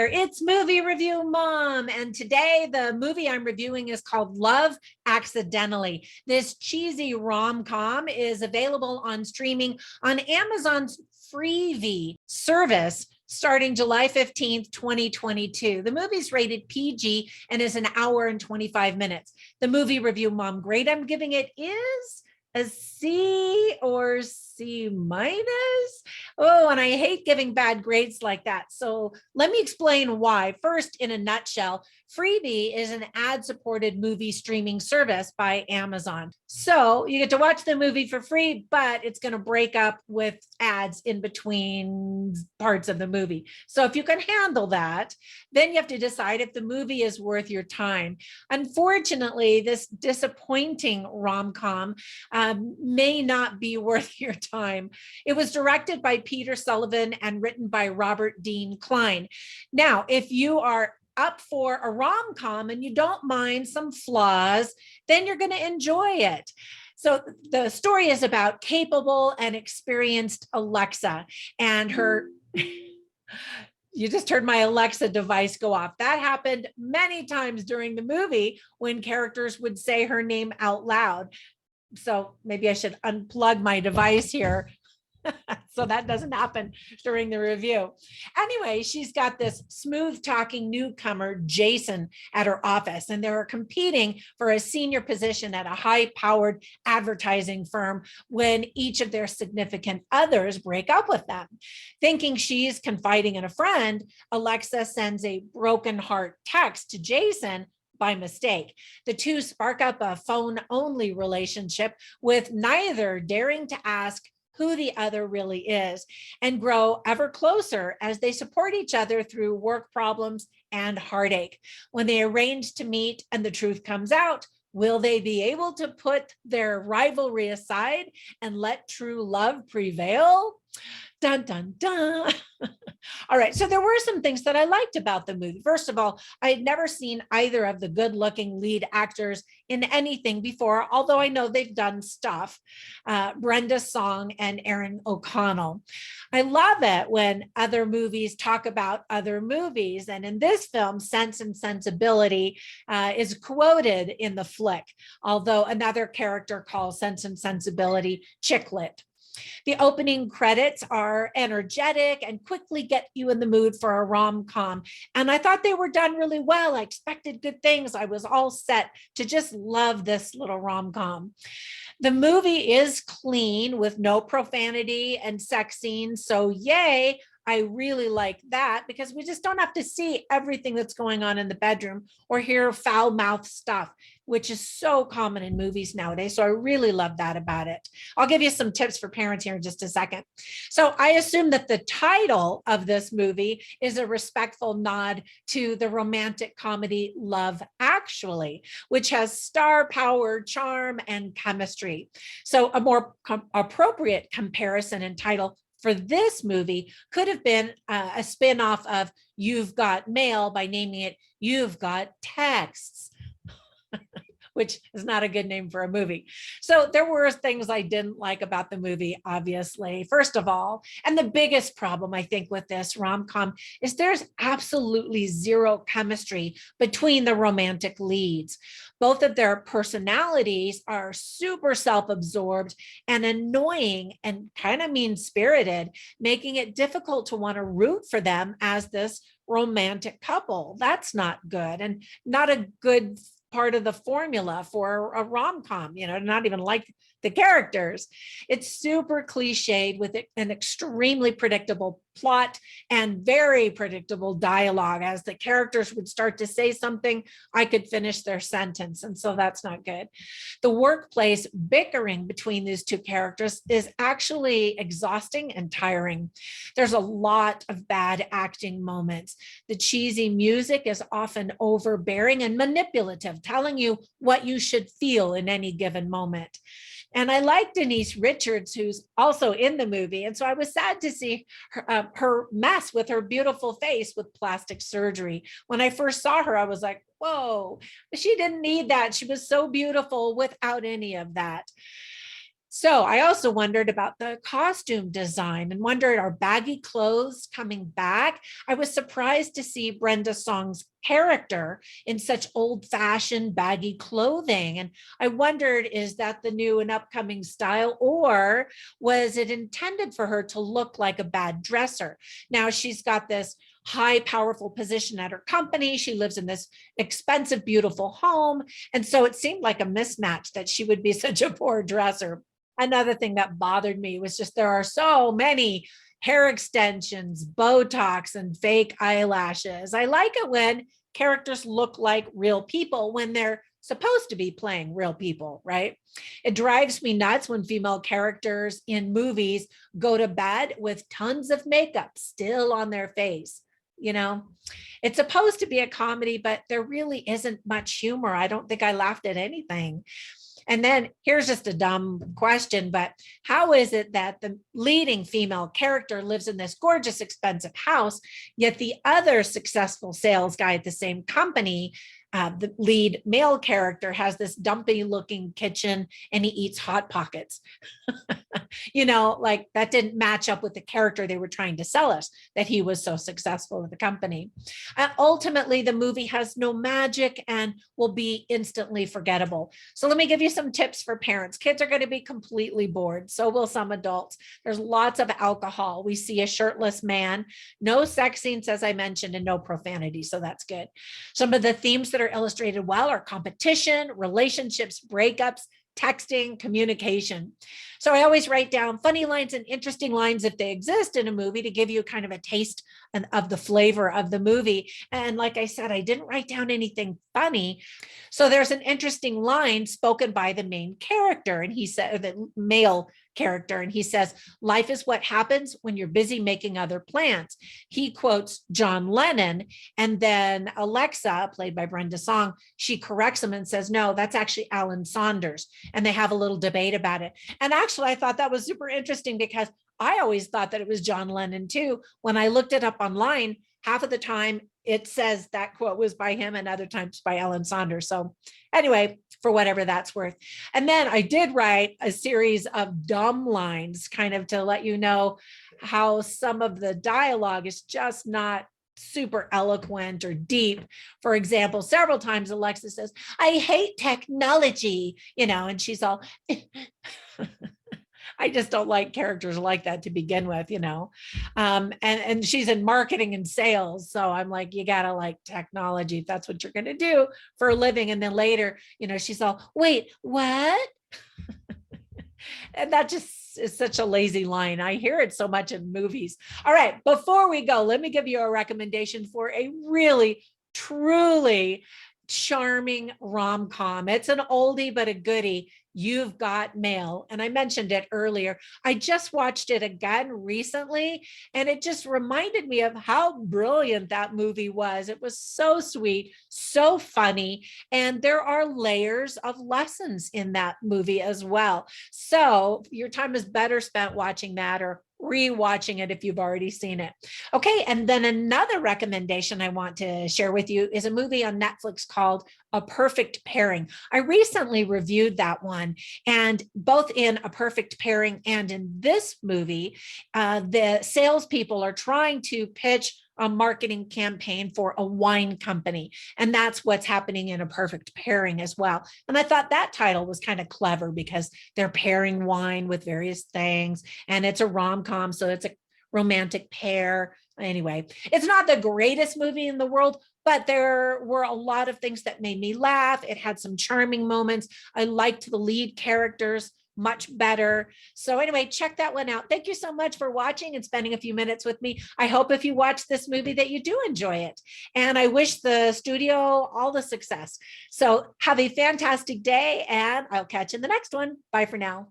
there. It's Movie Review Mom. And today the movie I'm reviewing is called Love Accidentally. This cheesy rom-com is available on streaming on Amazon's Freevee service starting July 15th, 2022. The movie's rated PG and is an hour and 25 minutes. The Movie Review Mom grade I'm giving it is a C or C minus. Oh, and I hate giving bad grades like that. So let me explain why. First, in a nutshell, Freevee is an ad-supported movie streaming service by Amazon. So you get to watch the movie for free, but it's going to break up with ads in between parts of the movie. So if you can handle that, then you have to decide if the movie is worth your time. Unfortunately, this disappointing rom-com may not be worth your time. It was directed by Peter Sullivan and written by Robert Dean Klein. Now, if you are up for a rom-com and you don't mind some flaws, then you're going to enjoy it. So the story is about capable and experienced Alexa and her... You just heard my Alexa device go off. That happened many times during the movie when characters would say her name out loud. So maybe I should unplug my device here so that doesn't happen during the review. Anyway, she's got this smooth talking newcomer, Jason, at her office, and they're competing for a senior position at a high powered advertising firm when each of their significant others break up with them. Thinking she's confiding in a friend, Alexa sends a broken heart text to Jason by mistake. The two spark up a phone-only relationship with neither daring to ask who the other really is, and grow ever closer as they support each other through work problems and heartache. When they arrange to meet and the truth comes out, will they be able to put their rivalry aside and let true love prevail? Dun, dun, dun. All right, so there were some things that I liked about the movie. First of all, I had never seen either of the good-looking lead actors in anything before, although I know they've done stuff, Brenda Song and Aaron O'Connell. I love it when other movies talk about other movies, and in this film, Sense and Sensibility is quoted in the flick, although another character calls Sense and Sensibility chick lit. The opening credits are energetic and quickly get you in the mood for a rom-com. And I thought they were done really well. I expected good things. I was all set to just love this little rom-com. The movie is clean with no profanity and sex scenes. So yay. I really like that because we just don't have to see everything that's going on in the bedroom or hear foul-mouthed stuff, which is so common in movies nowadays. So I really love that about it. I'll give you some tips for parents here in just a second. So I assume that the title of this movie is a respectful nod to the romantic comedy Love Actually, which has star power, charm, and chemistry. So a more appropriate comparison and title for this movie could have been a spin-off of You've Got Mail by naming it You've Got Texts, which is not a good name for a movie. So there were things I didn't like about the movie, obviously. First of all, and the biggest problem I think with this rom-com is there's absolutely zero chemistry between the romantic leads. Both of their personalities are super self-absorbed and annoying and kind of mean-spirited, making it difficult to want to root for them as this romantic couple. That's not good and not a good part of the formula for a rom-com, not even like the characters. It's super cliched with an extremely predictable plot and very predictable dialogue. As the characters would start to say something, I could finish their sentence. And so that's not good. The workplace bickering between these two characters is actually exhausting and tiring. There's a lot of bad acting moments. The cheesy music is often overbearing and manipulative, telling you what you should feel in any given moment. And I like Denise Richards, who's also in the movie. And so I was sad to see her mess with her beautiful face with plastic surgery. When I first saw her, I was like, whoa, she didn't need that. She was so beautiful without any of that. So I also wondered about the costume design and wondered, are baggy clothes coming back? I was surprised to see Brenda Song's character in such old-fashioned baggy clothing. And I wondered, is that the new and upcoming style, or was it intended for her to look like a bad dresser? Now she's got this high, powerful position at her company. She lives in this expensive, beautiful home. And so it seemed like a mismatch that she would be such a poor dresser. Another thing that bothered me was just there are so many hair extensions, Botox, and fake eyelashes. I like it when characters look like real people when they're supposed to be playing real people, right? It drives me nuts when female characters in movies go to bed with tons of makeup still on their face. You know, it's supposed to be a comedy, but there really isn't much humor. I don't think I laughed at anything. And then here's just a dumb question, but how is it that the leading female character lives in this gorgeous, expensive house, yet the other successful sales guy at the same company, the lead male character, has this dumpy looking kitchen and he eats Hot Pockets? You know, like that didn't match up with the character they were trying to sell us, that he was so successful at the company. Ultimately, the movie has no magic and will be instantly forgettable. So let me give you some tips for parents. Kids are going to be completely bored. So will some adults. There's lots of alcohol. We see a shirtless man, no sex scenes, as I mentioned, and no profanity. So that's good. Some of the themes that are illustrated well are competition, relationships, breakups, texting, communication. So I always write down funny lines and interesting lines if they exist in a movie to give you kind of a taste of the flavor of the movie. And like I said, I didn't write down anything funny. So there's an interesting line spoken by the main character, and he said, the male character, and he says, life is what happens when you're busy making other plans. He quotes John Lennon, and then Alexa, played by Brenda Song, she corrects him and says, no, that's actually Alan Saunders. And they have a little debate about it. And actually, I thought that was super interesting because I always thought that it was John Lennon too. When I looked it up online, half of the time it says that quote was by him and other times by Alan Saunders. So anyway, for whatever that's worth. And then I did write a series of dumb lines kind of to let you know how some of the dialogue is just not super eloquent or deep. For example, several times Alexa says, I hate technology, you know, and she's all, I just don't like characters like that to begin with, you know. And she's in marketing and sales. So I'm like, you got to like technology if that's what you're going to do for a living. And then later, you know, she's all, wait, what? And that just is such a lazy line. I hear it so much in movies. All right, before we go, let me give you a recommendation for a really, truly charming rom-com. It's an oldie, but a goodie. You've Got Mail. And I mentioned it earlier. I just watched it again recently, and it just reminded me of how brilliant that movie was. It was so sweet, so funny, and there are layers of lessons in that movie as well. So your time is better spent watching that or rewatching it if you've already seen it. Okay, and then another recommendation I want to share with you is a movie on Netflix called A Perfect Pairing. I recently reviewed that one, and both in A Perfect Pairing and in this movie, the salespeople are trying to pitch a marketing campaign for a wine company. And that's what's happening in A Perfect Pairing as well. And I thought that title was kind of clever because they're pairing wine with various things, and it's a rom-com, so it's a romantic pair. Anyway, it's not the greatest movie in the world, but there were a lot of things that made me laugh. It had some charming moments. I liked the lead characters much better. So anyway, check that one out. Thank you so much for watching and spending a few minutes with me. I hope if you watch this movie that you do enjoy it. And I wish the studio all the success. So have a fantastic day, and I'll catch you in the next one. Bye for now.